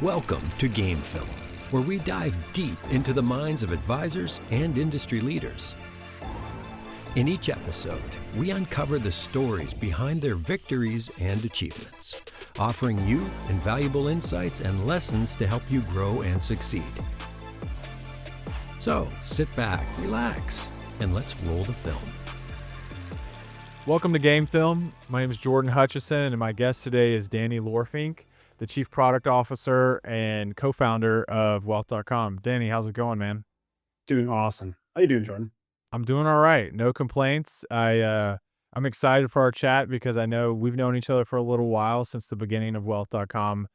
Welcome to Game Film, where we dive deep into the minds of advisors and industry leaders. In each episode, we uncover the stories behind their victories and achievements, offering you invaluable insights and lessons to help you grow and succeed. So, sit back, relax, and let's roll the film. Welcome to Game Film. My name is Jordan Hutchison, and my guest today is Danny Lohrfink, the Chief Product Officer and co-founder of Wealth.com. Danny, how's it going, man? Doing awesome. How you doing, Jordan? I'm doing all right. No complaints. I'm excited for our chat because I know we've known each other for a little while, since the beginning of Wealth.com.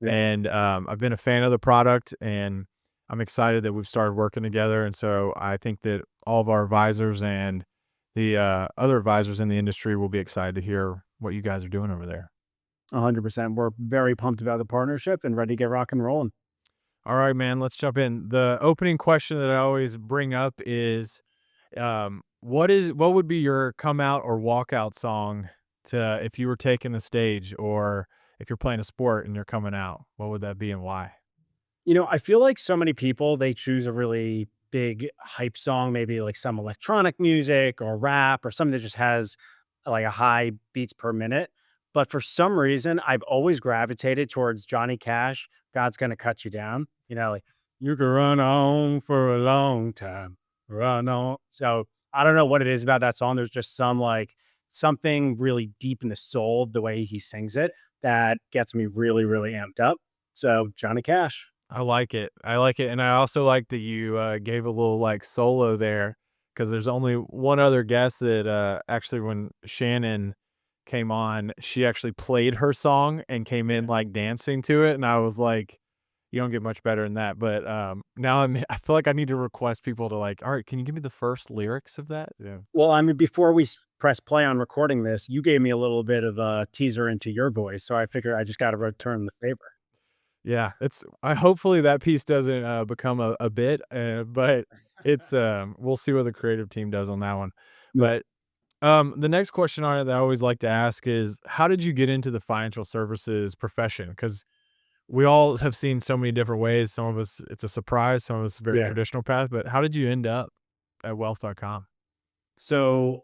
Yeah. And I've been a fan of the product, and I'm excited that we've started working together. And so I think that all of our advisors and the other advisors in the industry will be excited to hear what you guys are doing over there. 100%. We're very pumped about the partnership and ready to get rock and rolling. All right, man, let's jump in. The opening question that I always bring up is, what would be your come out or walk out song to if you were taking the stage, or if you're playing a sport and you're coming out? What would that be and why? You know, I feel like so many people, they choose a really big hype song, maybe like some electronic music or rap or something that just has like a high beats per minute. But for some reason, I've always gravitated towards Johnny Cash, God's Gonna Cut You Down. You know, like, you can run on for a long time, run on. So I don't know what it is about that song. There's just something really deep in the soul of the way he sings it that gets me really, really amped up. So Johnny Cash. I like it. And I also like that you gave a little like solo there, because there's only one other guest that actually, when Shannon came on, she actually played her song and came in like dancing to it. And I was like, you don't get much better than that. But now I feel like I need to request people to like, all right, can you give me the first lyrics of that? Yeah. Well, I mean, before we press play on recording this, you gave me a little bit of a teaser into your voice. So I figure I just got to return the favor. Yeah, hopefully that piece doesn't become a bit, but it's we'll see what the creative team does on that one. Yeah. But the next question on it that I always like to ask is, how did you get into the financial services profession? Because we all have seen so many different ways. Some of us, it's a surprise. Some of us, a very Yeah. traditional path. But how did you end up at Wealth.com? So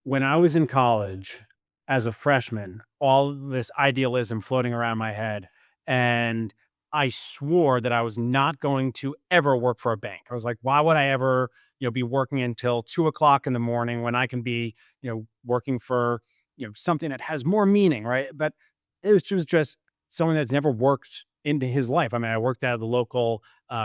when I was in college as a freshman, all this idealism floating around my head, and I swore that I was not going to ever work for a bank. I was like, why would I ever, be working until 2 o'clock in the morning when I can be, working for, something that has more meaning, right? But it was just someone that's never worked into his life. I mean, I worked at the local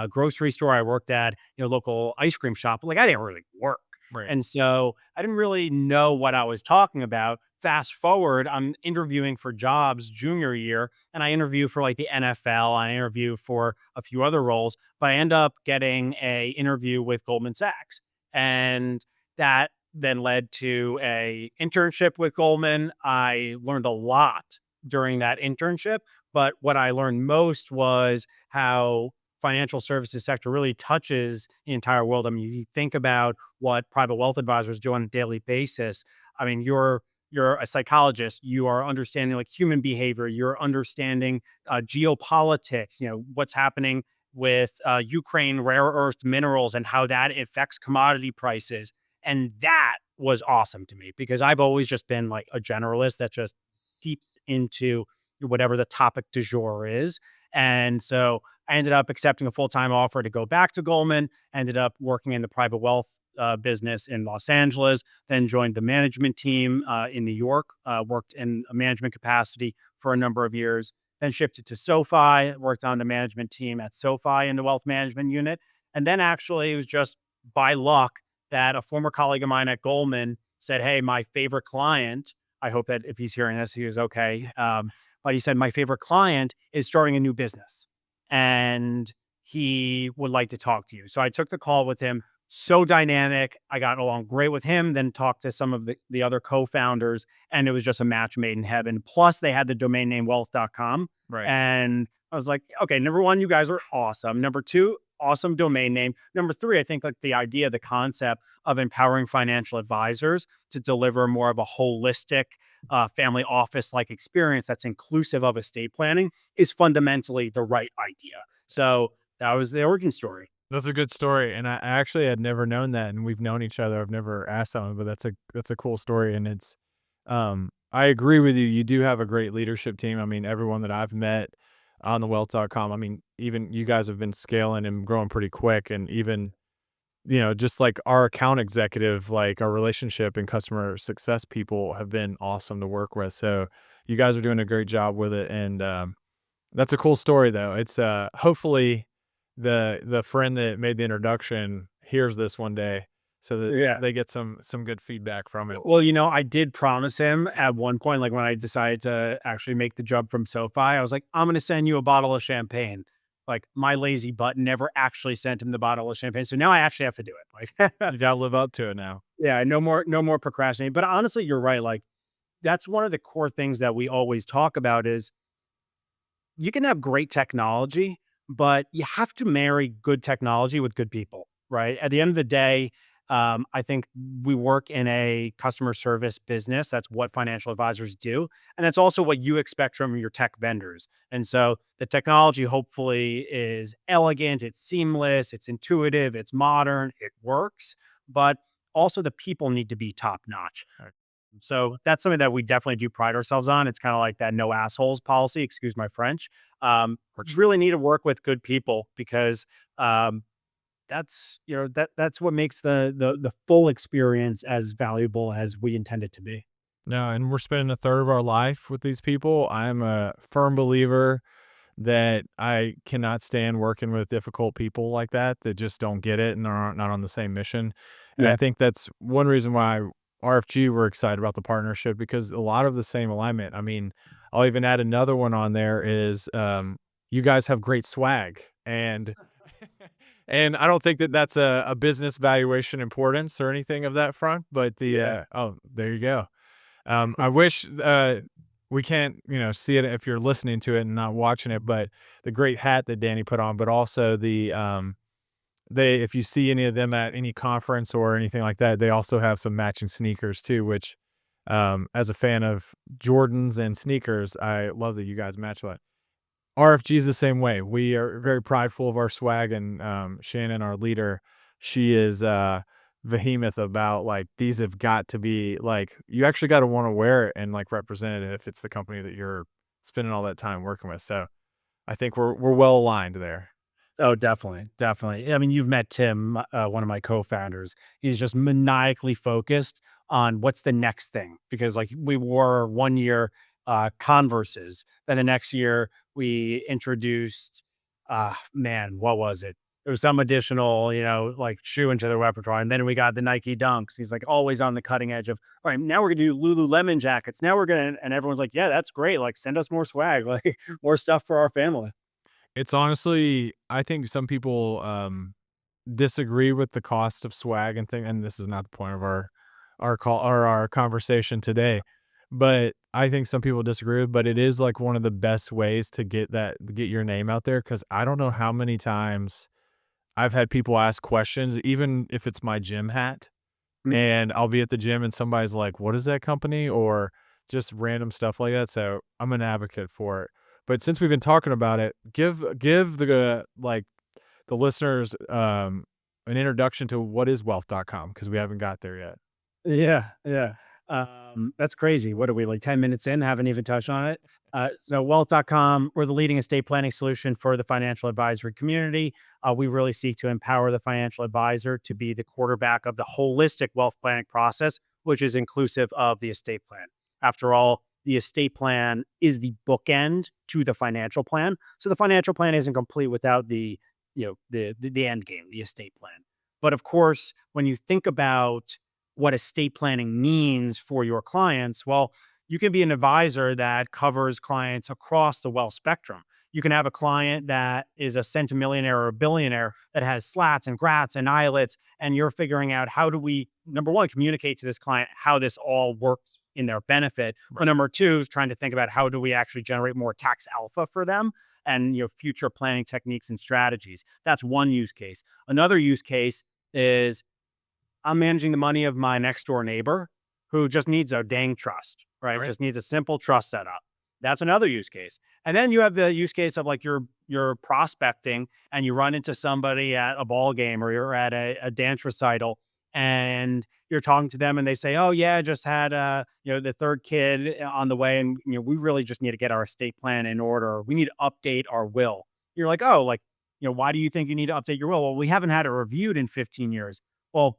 grocery store. I worked at, local ice cream shop. But like, I didn't really work. Right. And so I didn't really know what I was talking about. Fast forward, I'm interviewing for jobs junior year, and I interview for like the NFL. I interview for a few other roles, but I end up getting a interview with Goldman Sachs. And that then led to a internship with Goldman. I learned a lot during that internship, but what I learned most was how financial services sector really touches the entire world. I mean, you think about what private wealth advisors do on a daily basis. I mean, you're a psychologist, you are understanding like human behavior, you're understanding geopolitics, what's happening with Ukraine rare earth minerals and how that affects commodity prices. And that was awesome to me because I've always just been like a generalist that just seeps into whatever the topic du jour is. And so I ended up accepting a full-time offer to go back to Goldman, ended up working in the private wealth business in Los Angeles, then joined the management team in New York, worked in a management capacity for a number of years, then shifted to SoFi, worked on the management team at SoFi in the wealth management unit. And then actually it was just by luck that a former colleague of mine at Goldman said, hey, my favorite client, I hope that if he's hearing this, he was okay. But he said, my favorite client is starting a new business and he would like to talk to you. So I took the call with him. So dynamic. I got along great with him, then talked to some of the other co-founders, and it was just a match made in heaven. Plus, they had the domain name wealth.com. Right. And I was like, okay, number one, you guys are awesome. Number two, awesome domain name. Number three, I think like the idea, the concept of empowering financial advisors to deliver more of a holistic family office like experience that's inclusive of estate planning is fundamentally the right idea. So that was the origin story. That's a good story, and I actually had never known that, and we've known each other. I've never asked someone, but that's a cool story, and I agree with you. You do have a great leadership team. I mean, everyone that I've met on the wealth.com, I mean, even you guys have been scaling and growing pretty quick, and even, just like our account executive, like our relationship and customer success people have been awesome to work with. So you guys are doing a great job with it, and that's a cool story, though. It's hopefully the friend that made the introduction hears this one day so that Yeah. they get some good feedback from it. Well, I did promise him at one point, like when I decided to actually make the jump from SoFi, I was like, I'm going to send you a bottle of champagne. Like my lazy butt never actually sent him the bottle of champagne. So now I actually have to do it. Like, You gotta live up to it now. yeah, no more procrastinating. But honestly, you're right. Like that's one of the core things that we always talk about is you can have great technology, but you have to marry good technology with good people, right? At the end of the day, I think we work in a customer service business. That's what financial advisors do. And that's also what you expect from your tech vendors. And so the technology hopefully is elegant, it's seamless, it's intuitive, it's modern, it works, but also the people need to be top notch. Right. So that's something that we definitely do pride ourselves on. It's kind of like that no assholes policy, excuse my French. We really need to work with good people because that's what makes the full experience as valuable as we intend it to be. No, and we're spending a third of our life with these people. I'm a firm believer that I cannot stand working with difficult people like that just don't get it and are not on the same mission. And I Yeah. think that's one reason why RFG we're excited about the partnership because a lot of the same alignment. I mean, I'll even add another one on there is you guys have great swag and and I don't think that that's a business valuation importance or anything of that front, but Yeah. oh, there you go. I wish we can't, see it if you're listening to it and not watching it, but the great hat that Danny put on, but also they if you see any of them at any conference or anything like that, they also have some matching sneakers too, which as a fan of Jordans and sneakers, I love that you guys match that. RFG is the same way. We are very prideful of our swag, and Shannon, our leader, she is behemoth about like these have got to be like you actually got to want to wear it and like represent it if it's the company that you're spending all that time working with. So I think we're well aligned there. Oh, definitely, definitely. I mean, you've met Tim, one of my co-founders. He's just maniacally focused on what's the next thing because, like, we wore 1 year Converses. Then the next year we introduced, man, what was it? There was some additional, like shoe into the repertoire, and then we got the Nike Dunks. He's like always on the cutting edge of, all right, now we're gonna do Lululemon jackets. Now we're gonna, and everyone's like, yeah, that's great. Like, send us more swag, like more stuff for our family. It's honestly, I think some people disagree with the cost of swag and thing, and this is not the point of our call or our conversation today. But I think some people disagree, but it is like one of the best ways to get your name out there because I don't know how many times I've had people ask questions, even if it's my gym hat, and I'll be at the gym and somebody's like, "What is that company?" or just random stuff like that. So I'm an advocate for it. But since we've been talking about it, give the listeners an introduction to what is wealth.com because we haven't got there yet. Yeah, yeah. That's crazy. What are we like 10 minutes in? Haven't even touched on it. So wealth.com, we're the leading estate planning solution for the financial advisory community. We really seek to empower the financial advisor to be the quarterback of the holistic wealth planning process, which is inclusive of the estate plan. After all, the estate plan is the bookend to the financial plan. So the financial plan isn't complete without the end game, the estate plan. But of course, when you think about what estate planning means for your clients, well, you can be an advisor that covers clients across the wealth spectrum. You can have a client that is a centimillionaire or a billionaire that has slats and grats and islets, and you're figuring out how do we, number one, communicate to this client how this all works in their benefit. But number two is trying to think about how do we actually generate more tax alpha for them and future planning techniques and strategies. That's one use case. Another use case is I'm managing the money of my next door neighbor who just needs a dang trust, right? Just needs a simple trust setup. That's another use case. And then you have the use case of like you're prospecting and you run into somebody at a ball game or you're at a dance recital and you're talking to them and they say, "Oh yeah, I just had the third kid on the way and we really just need to get our estate plan in order. We need to update our will." You're like, "Oh, like, why do you think you need to update your will?" "Well, we haven't had it reviewed in 15 years." Well,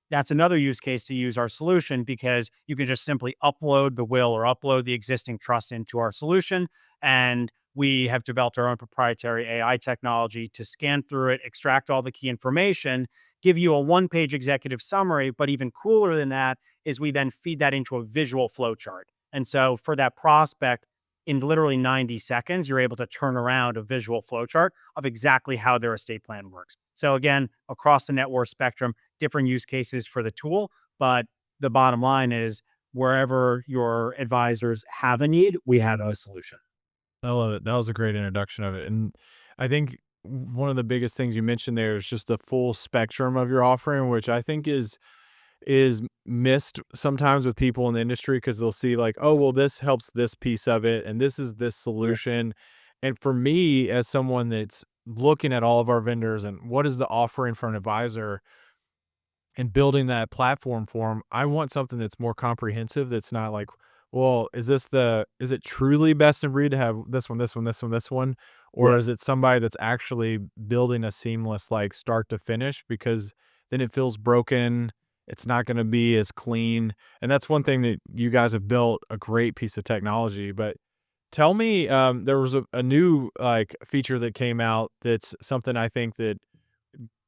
that's another use case to use our solution because you can just simply upload the will or upload the existing trust into our solution. And we have developed our own proprietary AI technology to scan through it, extract all the key information, give you a one-page executive summary. But even cooler than that is we then feed that into a visual flow chart. And so for that prospect, in literally 90 seconds, you're able to turn around a visual flow chart of exactly how their estate plan works. So again, across the net worth spectrum, different use cases for the tool, but the bottom line is wherever your advisors have a need, we have a solution. I love it. That was a great introduction of it. And I think one of the biggest things you mentioned there is just the full spectrum of your offering, which I think is missed sometimes with people in the industry because they'll see like, oh, well, this helps this piece of it, and this is this solution. And for me, as someone that's looking at all of our vendors and what is the offering for an advisor and building that platform for them, I want something that's more comprehensive. That's not like, well, is it truly best in breed to have this one, this one, this one, this one? Or is it somebody that's actually building a seamless, like start to finish? Because then it feels broken. It's not going to be as clean. And that's one thing that you guys have built a great piece of technology. But tell me, there was a new like feature that came out. That's something I think that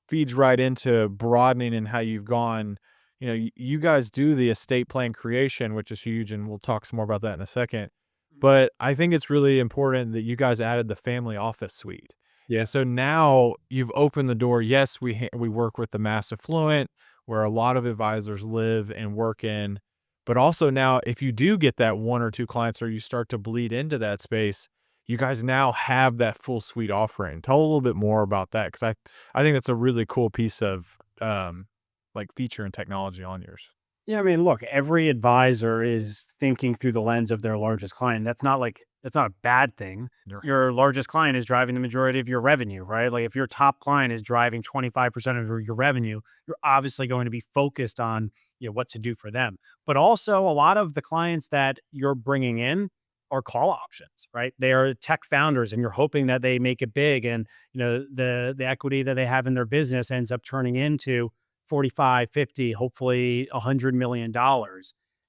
feeds right into broadening and how you've gone. You guys do the estate plan creation, which is huge. And we'll talk some more about that in a second. But I think it's really important that you guys added the family office suite. Yeah. So now you've opened the door. Yes, we work with the mass affluent, where a lot of advisors live and work in. But also now, if you do get that one or two clients or you start to bleed into that space, you guys now have that full suite offering. Tell a little bit more about that because I think that's a really cool piece of like feature and technology on yours. Yeah, I mean, look, every advisor is thinking through the lens of their largest client. That's not a bad thing. Right. Your largest client is driving the majority of your revenue, right? Like if your top client is driving 25% of your revenue, you're obviously going to be focused on, what to do for them. But also a lot of the clients that you're bringing in are call options, right? They are tech founders and you're hoping that they make it big and, the equity that they have in their business ends up turning into 45, 50, hopefully $100 million.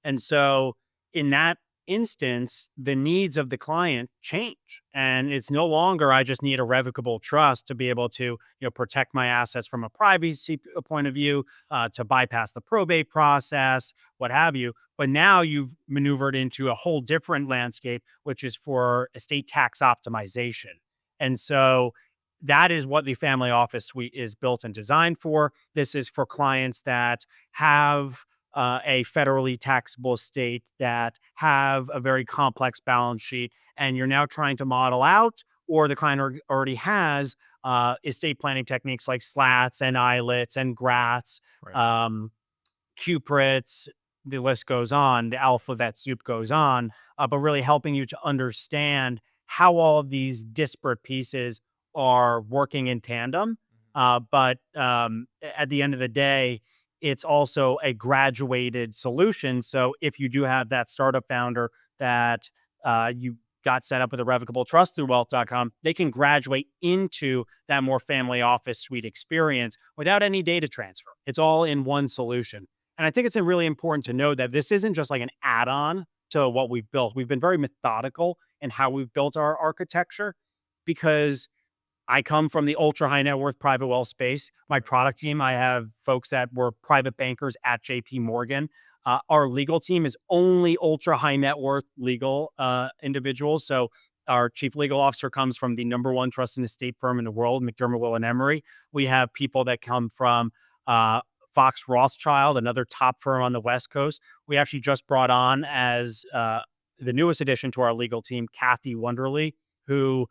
And so in that instance, the needs of the client change. And it's no longer, I just need a revocable trust to be able to, protect my assets from a privacy point of view, to bypass the probate process, what have you. But now you've maneuvered into a whole different landscape, which is for estate tax optimization. And so that is what the family office suite is built and designed for. This is for clients that have a federally taxable estate, that have a very complex balance sheet, and you're now trying to model out, or the client already has estate planning techniques like slats and eyelets and grats, Right. cuprits, the list goes on, the alphabet soup goes on, but really helping you to understand how all of these disparate pieces are working in tandem. But at the end of the day, it's also a graduated solution. So if you do have that startup founder that you got set up with a revocable trust through wealth.com, they can graduate into that more family office suite experience without any data transfer. It's all in one solution. And I think it's really important to know that this isn't just like an add-on to what we've built. We've been very methodical in how we've built our architecture because I come from the ultra high net worth private wealth space. My product team, I have folks that were private bankers at JP Morgan. Our legal team is only ultra high net worth legal individuals. So our chief legal officer comes from the number one trust and estate firm in the world, McDermott, Will and Emery. We have people that come from Fox Rothschild, another top firm on the West Coast. We actually just brought on as the newest addition to our legal team, Kathy Wonderly, who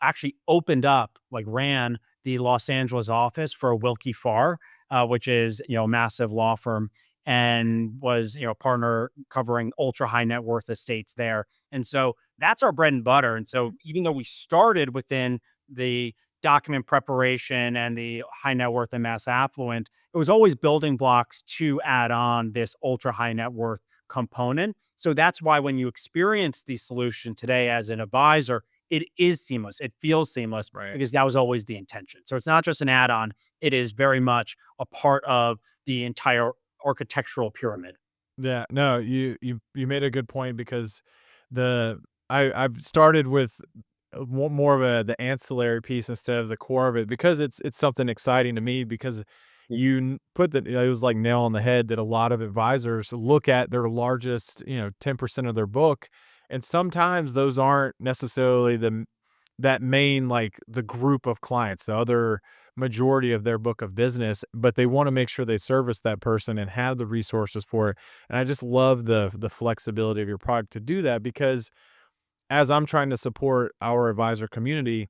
actually opened up, like ran the Los Angeles office for Wilkie Farr, which is, a massive law firm, and was, a partner covering ultra high net worth estates there. And so that's our bread and butter. And so even though we started within the document preparation and the high net worth and mass affluent, it was always building blocks to add on this ultra high net worth component. So that's why when you experience the solution today as an advisor, it is seamless. It feels seamless because that was always the intention. So it's not just an add-on. It is very much a part of the entire architectural pyramid. Yeah, no, you made a good point because I've started with more of the ancillary piece instead of the core of it because it's something exciting to me because you put it was like nail on the head that a lot of advisors look at their largest 10% of their book, and sometimes those aren't necessarily that main, like the group of clients, the other majority of their book of business, but they want to make sure they service that person and have the resources for it. And I just love the flexibility of your product to do that because as I'm trying to support our advisor community,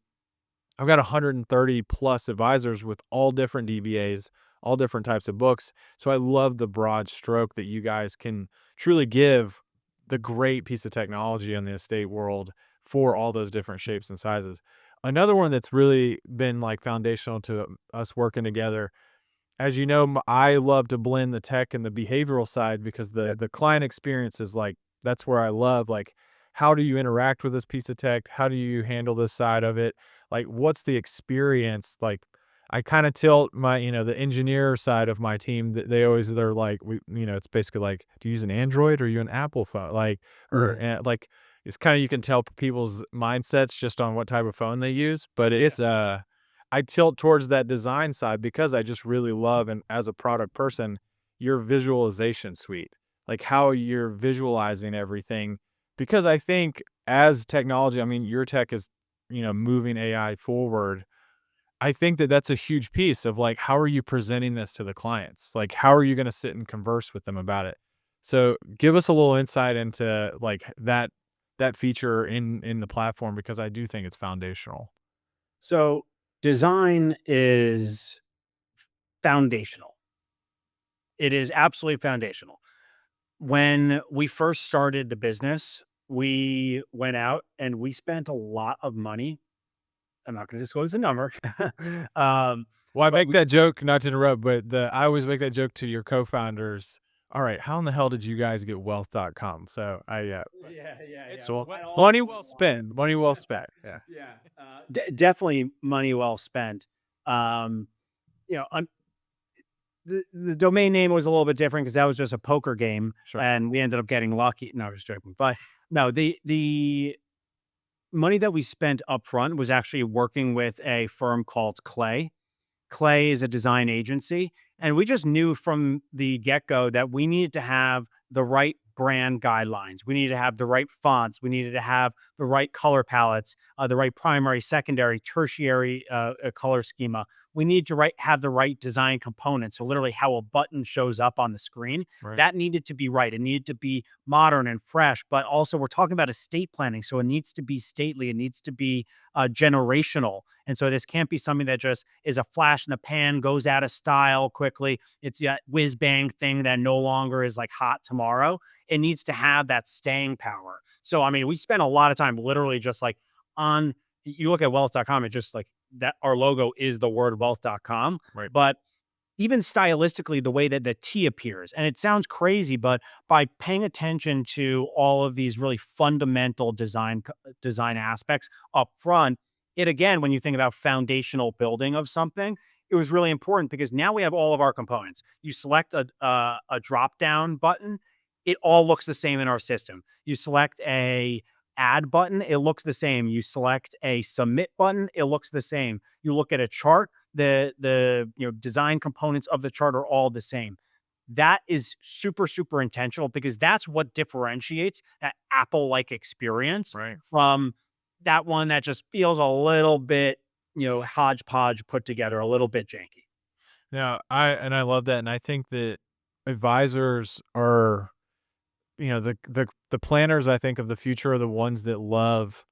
I've got 130 plus advisors with all different DBAs, all different types of books. So I love the broad stroke that you guys can truly give the great piece of technology in the estate world for all those different shapes and sizes. Another one that's really been like foundational to us working together, as you know, I love to blend the tech and the behavioral side because the client experience is like, that's where I love, like, how do you interact with this piece of tech? How do you handle this side of it? Like, what's the experience? Like, I kind of tilt my, the engineer side of my team. They're like, it's basically like, do you use an Android or are you an Apple phone? Like, or like, it's kind of, you can tell people's mindsets just on what type of phone they use. But it's, I tilt towards that design side because I just really love, and as a product person, your visualization suite, like how you're visualizing everything. Because I think as technology, I mean, your tech is, moving AI forward. I think that that's a huge piece of like, how are you presenting this to the clients? Like, how are you going to sit and converse with them about it? So give us a little insight into like that feature in the platform, because I do think it's foundational. So design is foundational. It is absolutely foundational. When we first started the business, we went out and we spent a lot of money. I'm not going to disclose the number. Well, I But make that joke, not to interrupt, but I always make that joke to your co-founders. All right, how in the hell did you guys get wealth.com? So it's money well spent. Money well spent. Yeah. Definitely money well spent. Um, you know, un- the domain name was a little bit different because that was just a poker game, Sure. and we ended up getting lucky. No, I was joking, but no, the money that we spent up front was actually working with a firm called Clay. Clay is a design agency, and we just knew from the get-go that we needed to have the right brand guidelines. We needed to have the right fonts. We needed to have the right color palettes, the right primary, secondary, tertiary color schema. We need to have the right design components. So literally how a button shows up on the screen, Right. that needed to be right. It needed to be modern and fresh, but also we're talking about estate planning. So it needs to be stately. It needs to be generational. And so this can't be something that just is a flash in the pan, goes out of style quickly. It's that whiz bang thing that no longer is like hot tomorrow. It needs to have that staying power. So, I mean, we spent a lot of time literally just like you look at wealth.com, it's just like that our logo is the word wealth.com. Right. But even stylistically, the way that the T appears, and it sounds crazy, but by paying attention to all of these really fundamental design aspects up front, it again, when you think about foundational building of something, it was really important because now we have all of our components. You select a drop down button, it all looks the same in our system. You select a add button, it looks the same. You select a submit button, it looks the same. You look at a chart, the design components of the chart are all the same. That is super, super intentional because that's what differentiates that Apple-like experience Right. from that one that just feels a little bit, hodgepodge put together, a little bit janky. Yeah, I love that, and I think that advisors are, the planners, I think, of the future are the ones that love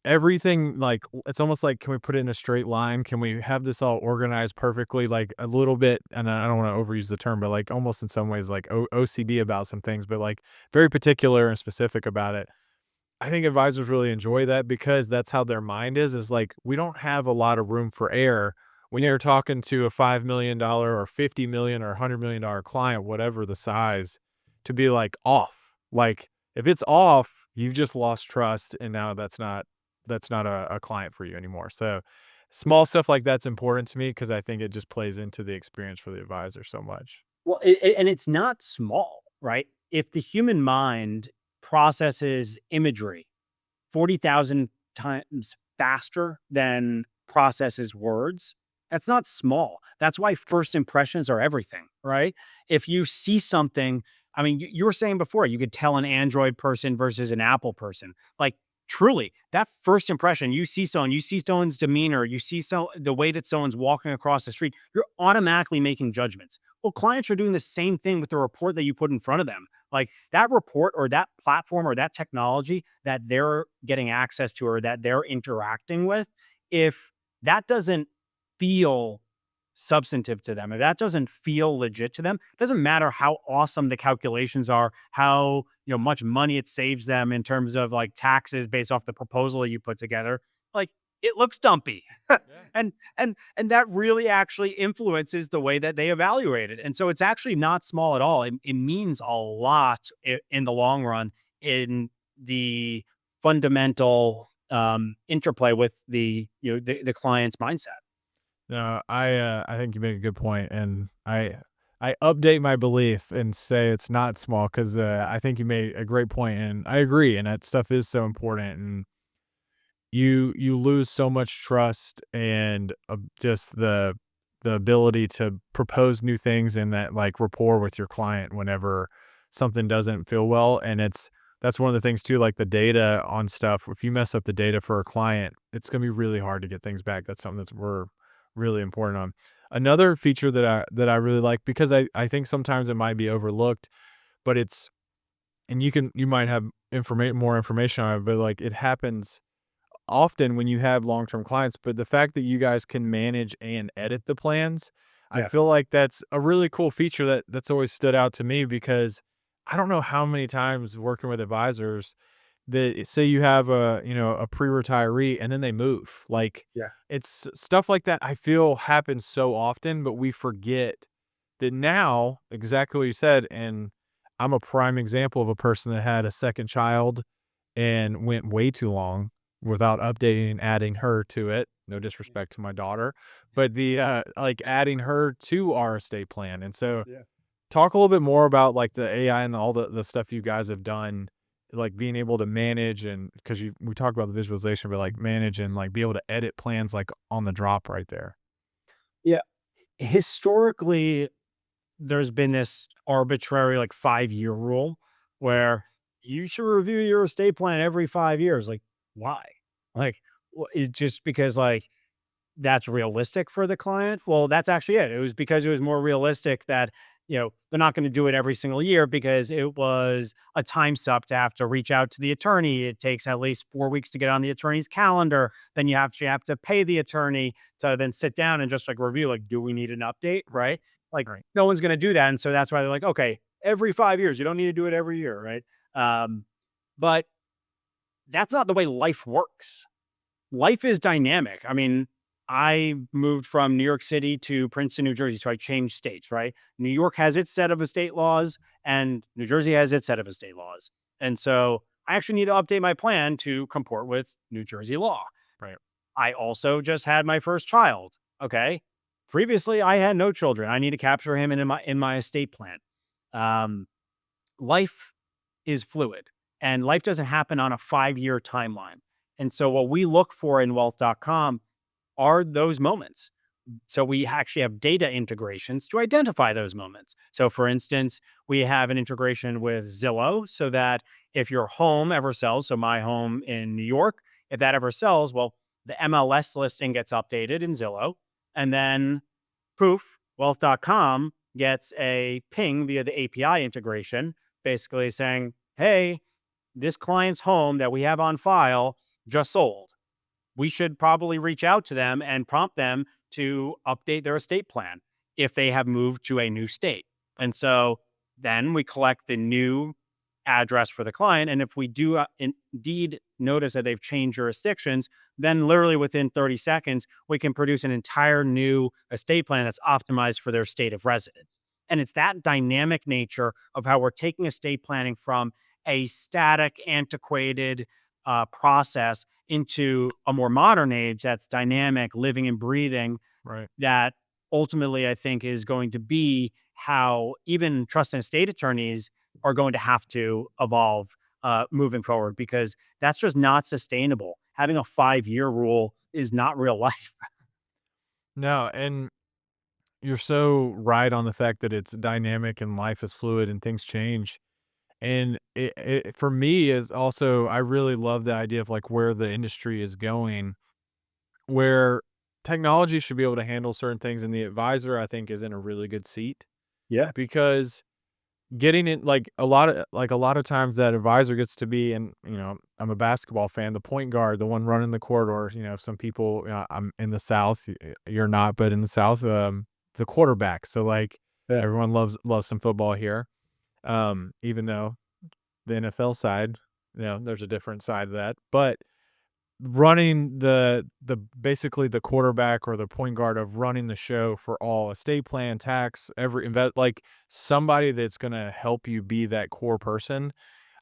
everything. Like, it's almost like, can we put it in a straight line? Can we have this all organized perfectly? Like, a little bit, and I don't wanna overuse the term, but, like, almost in some ways, like, OCD about some things, but, like, very particular and specific about it. I think advisors really enjoy that because that's how their mind is like, we don't have a lot of room for error when you're talking to a $5 million or 50 million or $100 million client, whatever the size, to be like off. Like, if it's off, you've just lost trust, and now that's not a client for you anymore. So small stuff like that's important to me because I think it just plays into the experience for the advisor so much. Well, and it's not small, right? If the human mind processes imagery 40,000 times faster than processes words, that's not small. That's why first impressions are everything, right? If you see something, I mean, you were saying before, you could tell an Android person versus an Apple person. Like, truly, that first impression, you see someone, you see someone's demeanor, you see the way that someone's walking across the street, you're automatically making judgments. Well, clients are doing the same thing with the report that you put in front of them. Like, that report or that platform or that technology that they're getting access to or that they're interacting with, if that doesn't feel substantive to them, if that doesn't feel legit to them, it doesn't matter how awesome the calculations are, how much money it saves them in terms of like taxes based off the proposal that you put together. Like, it looks dumpy. Yeah. And that really actually influences the way that they evaluate it. And so it's actually not small at all. It means a lot in the long run in the fundamental interplay with the client's mindset. No, I think you make a good point, and I update my belief and say it's not small because I think you made a great point, and I agree, and that stuff is so important, and you lose so much trust and just the ability to propose new things and that like rapport with your client whenever something doesn't feel well, and that's one of the things too, like the data on stuff. If you mess up the data for a client, it's gonna be really hard to get things back. That's something that's we're really important on. Another feature that I really like because I think sometimes it might be overlooked, but it's and you might have more information on it, but like it happens often when you have long-term clients, but the fact that you guys can manage and edit the plans, I Yeah. feel like that's a really cool feature that's always stood out to me because I don't know how many times working with advisors that say you have a pre-retiree and then they move. Like Yeah. it's stuff like that I feel happens so often, but we forget that now, exactly what you said, and I'm a prime example of a person that had a second child and went way too long without updating and adding her to it. No disrespect to my daughter, but like adding her to our estate plan. And so Yeah. talk a little bit more about like the AI and all the stuff you guys have done, like being able to manage and because we talked about the visualization, but like manage and like be able to edit plans like on the drop right there. Yeah. Historically, there's been this arbitrary like 5-year rule where you should review your estate plan every 5 years. Like, why? Like, it's just because like that's realistic for the client. Well, that's actually it. It was because it was more realistic that, they're not going to do it every single year because it was a time suck to have to reach out to the attorney. It takes at least 4 weeks to get on the attorney's calendar. Then you have to pay the attorney to then sit down and just like review, like, do we need an update? Right. Like, Right. no one's going to do that. And so that's why they're like, okay, every 5 years, you don't need to do it every year. Right. But that's not the way life works. Life is dynamic. I mean, I moved from New York City to Princeton, New Jersey, so I changed states, right? New York has its set of estate laws, and New Jersey has its set of estate laws. And so I actually need to update my plan to comport with New Jersey law. Right. I also just had my first child. Okay. Previously, I had no children. I need to capture him in my estate plan. Um, Life is fluid and life doesn't happen on a 5-year timeline. And so what we look for in wealth.com are those moments. So we actually have data integrations to identify those moments. So for instance, we have an integration with Zillow so that if your home ever sells, so my home in New York, if that ever sells, well, the MLS listing gets updated in Zillow and then poof, Wealth.com gets a ping via the API integration, basically saying, hey, this client's home that we have on file just sold. We should probably reach out to them and prompt them to update their estate plan if they have moved to a new state. And so then we collect the new address for the client. And if we do indeed notice that they've changed jurisdictions, then literally within 30 seconds, we can produce an entire new estate plan that's optimized for their state of residence. And it's that dynamic nature of how we're taking estate planning from a static, antiquated process into a more modern age that's dynamic, living and breathing, Right. that ultimately I think is going to be how even trust and estate attorneys are going to have to evolve moving forward, because that's just not sustainable. Having a 5-year rule is not real life. No, and you're so right on the fact that it's dynamic and life is fluid and things change. And it for me is also, I really love the idea of like where the industry is going, where technology should be able to handle certain things, and the advisor I think is in a really good seat Yeah. because getting in like a lot of times that advisor gets to be, and I'm a basketball fan, the point guard, the one running the corridor. Some people, I'm in the South, you're not, but in the South, the quarterback. So like Yeah. everyone loves some football here. Even though the NFL side, there's a different side of that, but running the basically the quarterback or the point guard of running the show for all estate plan, tax, every invest, like somebody that's going to help you be that core person.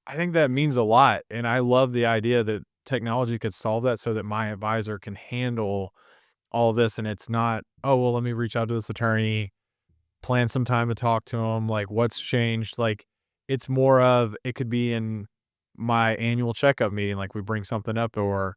I think that means a lot. And I love the idea that technology could solve that so that my advisor can handle all this. And it's not, oh, well, let me reach out to this attorney, plan some time to talk to him. Like what's changed? Like it's more of, it could be in my annual checkup meeting. Like we bring something up, or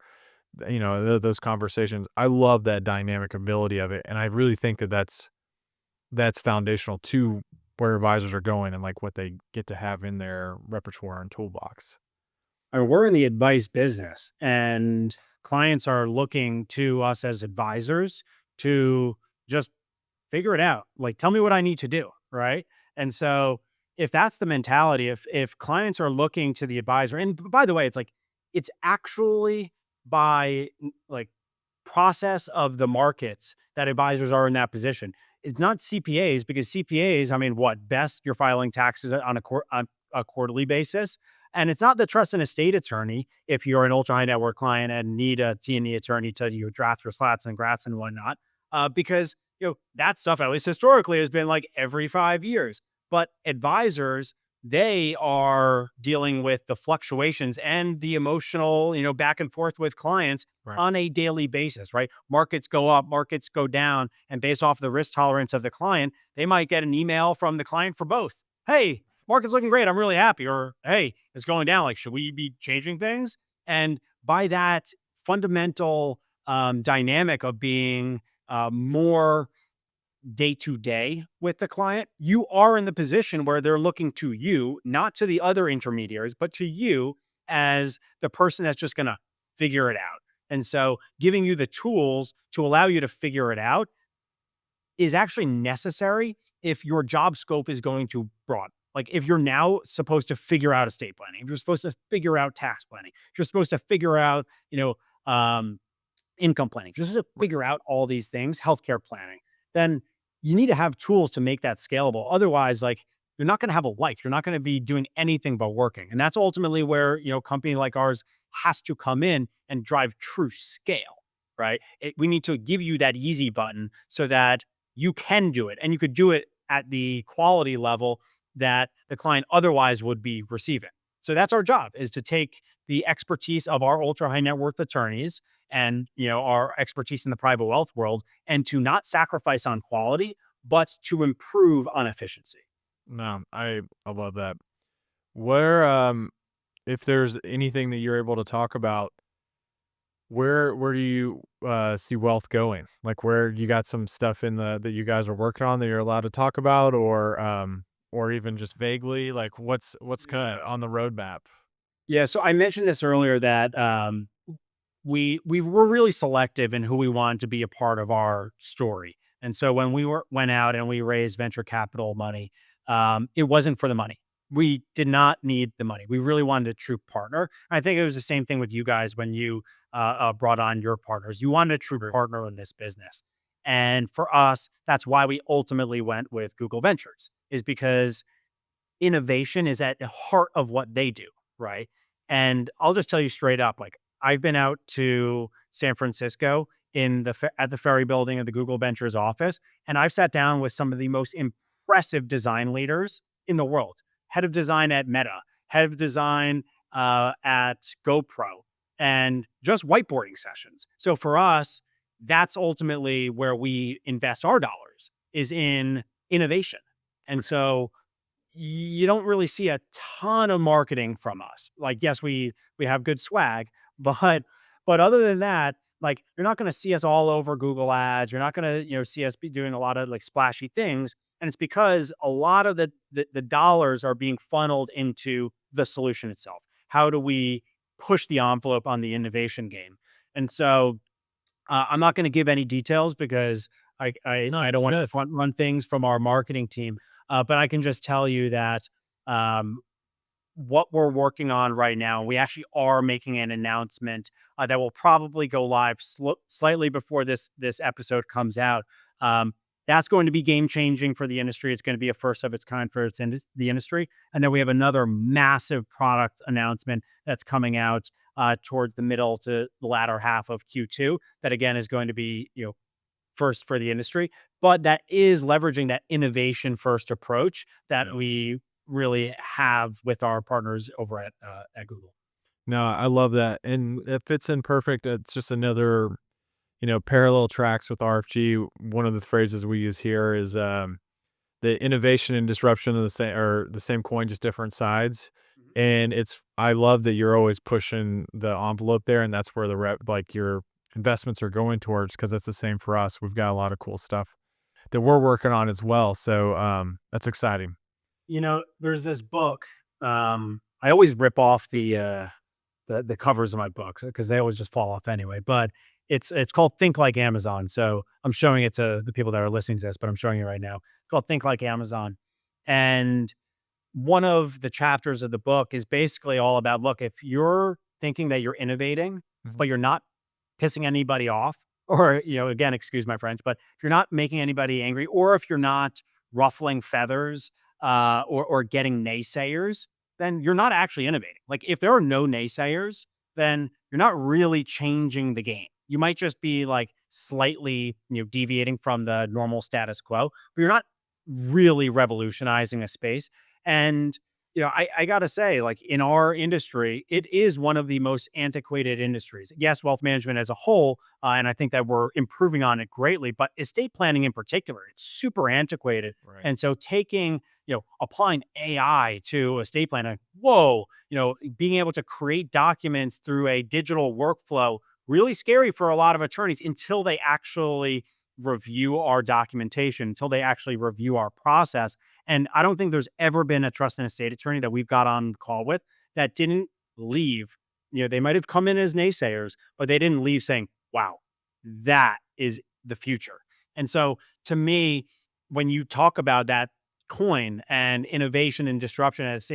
those conversations. I love that dynamic ability of it, and I really think that that's foundational to where advisors are going and like what they get to have in their repertoire and toolbox. I mean, we're in the advice business, and clients are looking to us as advisors to just figure it out. Like, tell me what I need to do, right? And so, if that's the mentality, if clients are looking to the advisor, and by the way, it's like it's actually by like process of the markets that advisors are in that position. It's not CPAs, because CPAs, I mean, what best you're filing taxes on a quarterly basis. And it's not the trust and estate attorney if you're an ultra high net worth client and need a T&E attorney to draft your slats and grats and whatnot, because that stuff, at least historically, has been like every 5 years. But advisors, they are dealing with the fluctuations and the emotional, back and forth with clients Right. on a daily basis, right? Markets go up, markets go down. And based off the risk tolerance of the client, they might get an email from the client for both. Hey, market's looking great, I'm really happy. Or, hey, it's going down. Like, should we be changing things? And by that fundamental dynamic of being more day to day with the client, you are in the position where they're looking to you, not to the other intermediaries, but to you as the person that's just going to figure it out. And so giving you the tools to allow you to figure it out is actually necessary if your job scope is going to broaden. Like if you're now supposed to figure out estate planning, if you're supposed to figure out tax planning, if you're supposed to figure out, income planning, if you're supposed to figure out all these things, healthcare planning, then you need to have tools to make that scalable. Otherwise, like you're not going to have a life. You're not going to be doing anything but working. And that's ultimately where, a company like ours has to come in and drive true scale, right? We need to give you that easy button so that you can do it, and you could do it at the quality level that the client otherwise would be receiving. So that's our job, is to take the expertise of our ultra high net worth attorneys and, our expertise in the private wealth world, and to not sacrifice on quality, but to improve on efficiency. No, I love that. Where if there's anything that you're able to talk about, where do you see wealth going? Like where you got some stuff in the that you guys are working on that you're allowed to talk about, or even just vaguely, like what's kind of on the roadmap? Yeah. So I mentioned this earlier that we were really selective in who we wanted to be a part of our story. And so when we went out and we raised venture capital money, it wasn't for the money. We did not need the money. We really wanted a true partner. I think it was the same thing with you guys when you brought on your partners. You wanted a true partner in this business. And for us, that's why we ultimately went with Google Ventures, is because innovation is at the heart of what they do, right? And I'll just tell you straight up, like I've been out to San Francisco at the Ferry Building of the Google Ventures office, and I've sat down with some of the most impressive design leaders in the world. Head of design at Meta, head of design at GoPro, and just whiteboarding sessions. So for us, that's ultimately where we invest our dollars, is in innovation. And so you don't really see a ton of marketing from us. Like, yes, we have good swag, but other than that, like you're not going to see us all over Google Ads. You're not going to, see us be doing a lot of like splashy things. And it's because a lot of the dollars are being funneled into the solution itself. How do we push the envelope on the innovation game? And so I'm not going to give any details because I don't want to front run things from our marketing team. But I can just tell you that what we're working on right now, we actually are making an announcement that will probably go live slightly before this episode comes out. That's going to be game changing for the industry. It's going to be a first of its kind for the industry. And then we have another massive product announcement that's coming out towards the middle to the latter half of Q2. That again is going to be first for the industry, but that is leveraging that innovation first approach that we really have with our partners over at Google. No, I love that. And it fits in perfect. It's just another, parallel tracks with RFG. One of the phrases we use here is the innovation and disruption of the same coin, just different sides. And I love that you're always pushing the envelope there. And that's where your investments are going towards, because that's the same for us. We've got a lot of cool stuff that we're working on as well. So that's exciting. There's this book. I always rip off the covers of my books because they always just fall off anyway. But it's called Think Like Amazon. So I'm showing it to the people that are listening to this, but I'm showing you right now. It's called Think Like Amazon. And one of the chapters of the book is basically all about, look, if you're thinking that you're innovating, but you're not pissing anybody off, or, again, excuse my French, but if you're not making anybody angry, or if you're not ruffling feathers, or getting naysayers, then you're not actually innovating. Like if there are no naysayers, then you're not really changing the game. You might just be like slightly, deviating from the normal status quo, but you're not really revolutionizing a space. And I gotta say, like in our industry, it is one of the most antiquated industries. Yes, wealth management as a whole, and I think that we're improving on it greatly, but estate planning in particular, it's super antiquated. Right. And so applying AI to estate planning, whoa, being able to create documents through a digital workflow, really scary for a lot of attorneys until they actually review our documentation, until they actually review our process. And I don't think there's ever been a trust and estate attorney that we've got on call with that didn't leave. They might have come in as naysayers, but they didn't leave saying, wow, that is the future. And so to me, when you talk about that coin and innovation and disruption as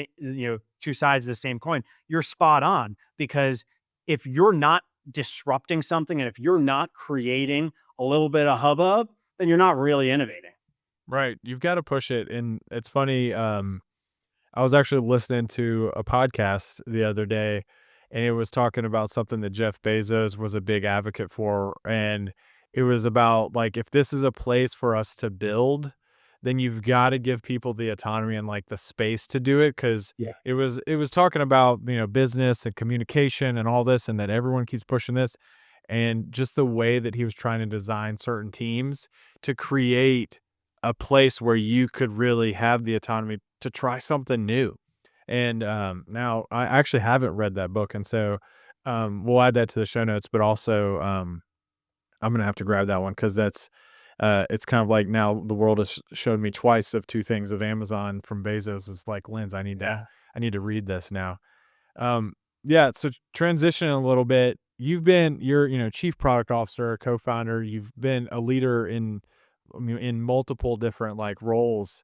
two sides of the same coin, you're spot on, because if you're not disrupting something and if you're not creating a little bit of hubbub, then you're not really innovating. Right. You've got to push it. And it's funny. I was actually listening to a podcast the other day, and it was talking about something that Jeff Bezos was a big advocate for. And it was about like, if this is a place for us to build, then you've got to give people the autonomy and like the space to do it. Cause it was talking about, business and communication and all this, and that everyone keeps pushing this. And just the way that he was trying to design certain teams to create a place where you could really have the autonomy to try something new. And now I actually haven't read that book. And so we'll add that to the show notes, but also I'm going to have to grab that one, because that's it's kind of like, now the world has showed me twice of two things of Amazon from Bezos. Is like, Lens, I need to read this now. So transition a little bit. You're chief product officer, co-founder. You've been a leader in I mean, in multiple different like roles.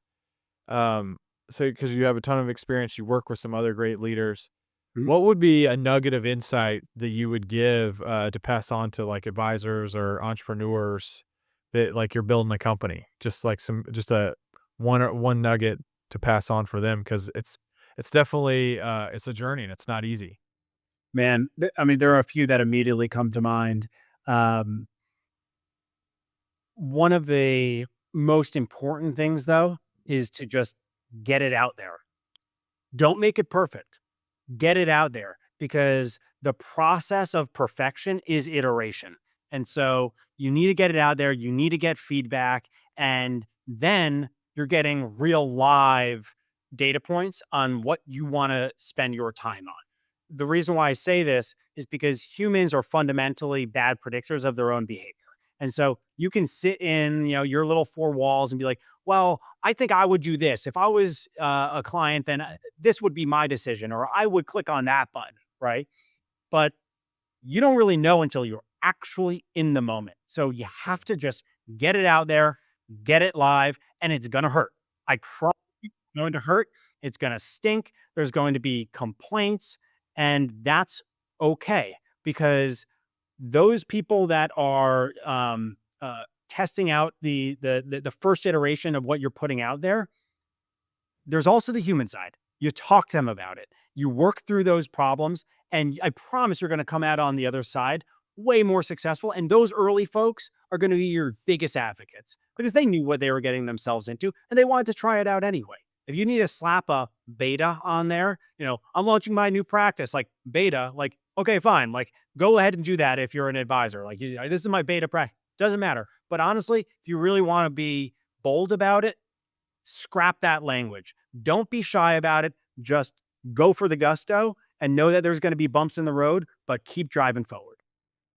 So because you have a ton of experience, you work with some other great leaders. Mhm. What would be a nugget of insight that you would give to pass on to like advisors or entrepreneurs that like you're building a company? Just like just a one nugget to pass on for them because it's definitely it's a journey and it's not easy. Man, I mean, there are a few that immediately come to mind. Um, One of the most important things, though, is to just get it out there. Don't make it perfect. Get it out there because the process of perfection is iteration. And so you need to get it out there. You need to get feedback. And then you're getting real live data points on what you want to spend your time on. The reason why I say this is because humans are fundamentally bad predictors of their own behavior. And so you can sit in, your little four walls and be like, well, I think I would do this. If I was a client, then this would be my decision, or I would click on that button, right? But you don't really know until you're actually in the moment. So you have to just get it out there, get it live, and it's going to hurt. I promise you it's going to hurt. It's going to stink. There's going to be complaints, and that's okay because those people that are testing out the first iteration of what you're putting out there, there's also the human side. You talk to them about it. You work through those problems, and I promise you're going to come out on the other side way more successful. And those early folks are going to be your biggest advocates because they knew what they were getting themselves into and they wanted to try it out anyway. If you need to slap a beta on there, I'm launching my new practice, like beta, like, okay, fine. Like, go ahead and do that if you're an advisor. Like, this is my beta practice. Doesn't matter. But honestly, if you really want to be bold about it, scrap that language. Don't be shy about it. Just go for the gusto and know that there's going to be bumps in the road, but keep driving forward.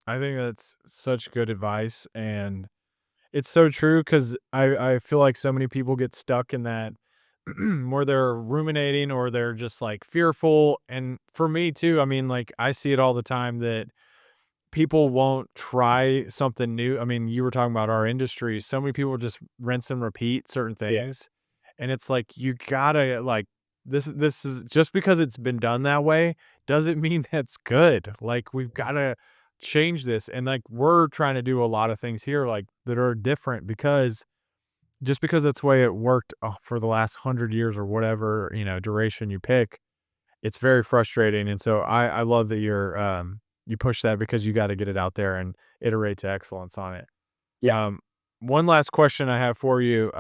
I think that's such good advice, and it's so true because I feel like so many people get stuck in that where they're ruminating or they're just like fearful. And for me too, I mean, like I see it all the time that people won't try something new. I mean, you were talking about our industry. So many people just rinse and repeat certain Yeah. things. And it's like you gotta like this is just because it's been done that way doesn't mean that's good. Like we've gotta change this. And like we're trying to do a lot of things here like that are different because just because that's the way it worked for the last 100 years or whatever, duration you pick, it's very frustrating. And so I love that you push that because you got to get it out there and iterate to excellence on it. Yeah. Um, one last question I have for you,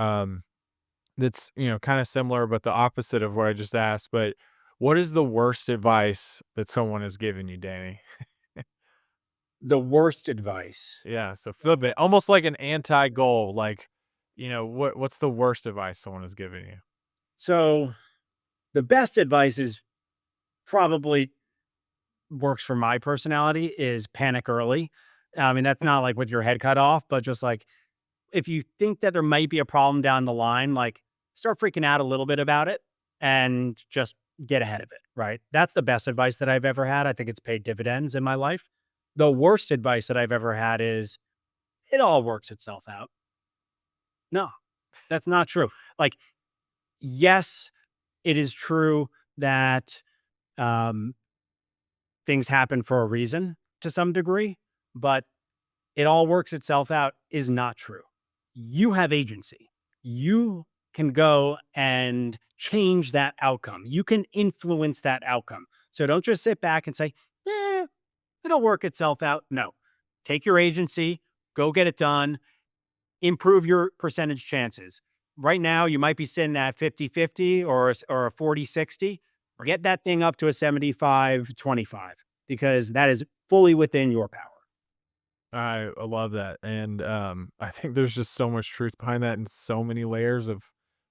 that's, kind of similar, but the opposite of what I just asked, but what is the worst advice that someone has given you, Danny? The worst advice. Yeah. So flip it, almost like an anti-goal, like, what's the worst advice someone has given you? So the best advice is probably works for my personality is panic early. I mean, that's not like with your head cut off, but just like if you think that there might be a problem down the line, like start freaking out a little bit about it and just get ahead of it. Right. That's the best advice that I've ever had. I think it's paid dividends in my life. The worst advice that I've ever had is it all works itself out. No, that's not true. Like, yes, it is true that um, things happen for a reason to some degree, but it all works itself out is not true. You have agency. You can go and change that outcome. You can influence that outcome. So don't just sit back and say, it'll work itself out. No, take your agency, go get it done, improve your percentage chances. Right now, you might be sitting at 50-50 or a 40-60. Get that thing up to a 75-25 because that is fully within your power. I love that. And I think there's just so much truth behind that and so many layers of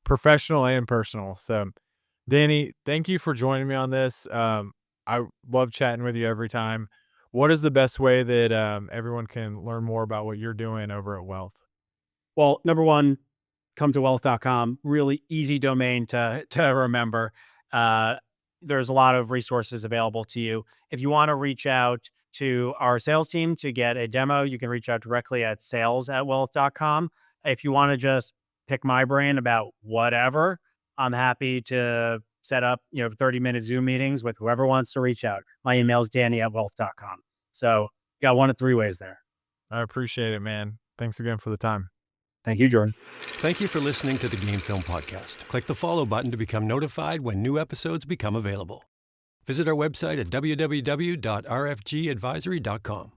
professional and personal. So, Danny, thank you for joining me on this. I love chatting with you every time. What is the best way that everyone can learn more about what you're doing over at Wealth? Well, number one, come to wealth.com. Really easy domain to remember. There's a lot of resources available to you. If you want to reach out to our sales team to get a demo, you can reach out directly at sales@wealth.com. If you want to just pick my brain about whatever, I'm happy to set up, 30-minute Zoom meetings with whoever wants to reach out. My email is danny@wealth.com. So got one of three ways there. I appreciate it, man. Thanks again for the time. Thank you, Jordan. Thank you for listening to the Game Film Podcast. Click the follow button to become notified when new episodes become available. Visit our website at www.rfgadvisory.com.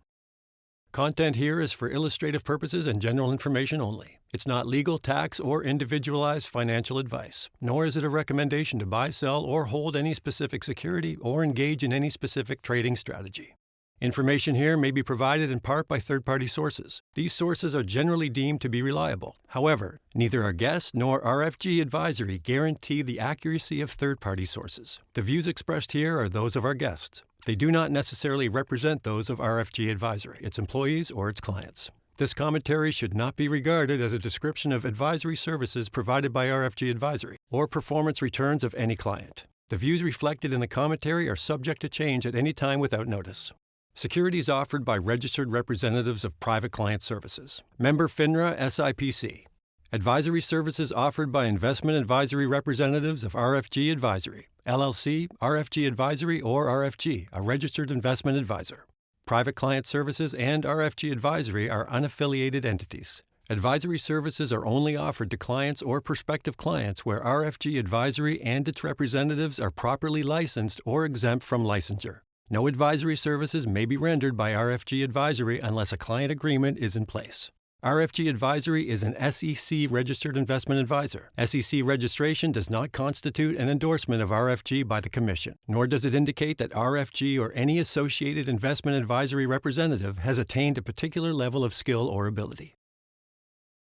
Content here is for illustrative purposes and general information only. It's not legal, tax, or individualized financial advice, nor is it a recommendation to buy, sell, or hold any specific security or engage in any specific trading strategy. Information here may be provided in part by third-party sources. These sources are generally deemed to be reliable. However, neither our guests nor RFG Advisory guarantee the accuracy of third-party sources. The views expressed here are those of our guests. They do not necessarily represent those of RFG Advisory, its employees, or its clients. This commentary should not be regarded as a description of advisory services provided by RFG Advisory or performance returns of any client. The views reflected in the commentary are subject to change at any time without notice. Securities offered by registered representatives of Private Client Services. Member FINRA SIPC. Advisory services offered by investment advisory representatives of RFG Advisory, LLC, RFG Advisory, or RFG, a registered investment advisor. Private Client Services and RFG Advisory are unaffiliated entities. Advisory services are only offered to clients or prospective clients where RFG Advisory and its representatives are properly licensed or exempt from licensure. No advisory services may be rendered by RFG Advisory unless a client agreement is in place. RFG Advisory is an SEC registered investment advisor. SEC registration does not constitute an endorsement of RFG by the Commission, nor does it indicate that RFG or any associated investment advisory representative has attained a particular level of skill or ability.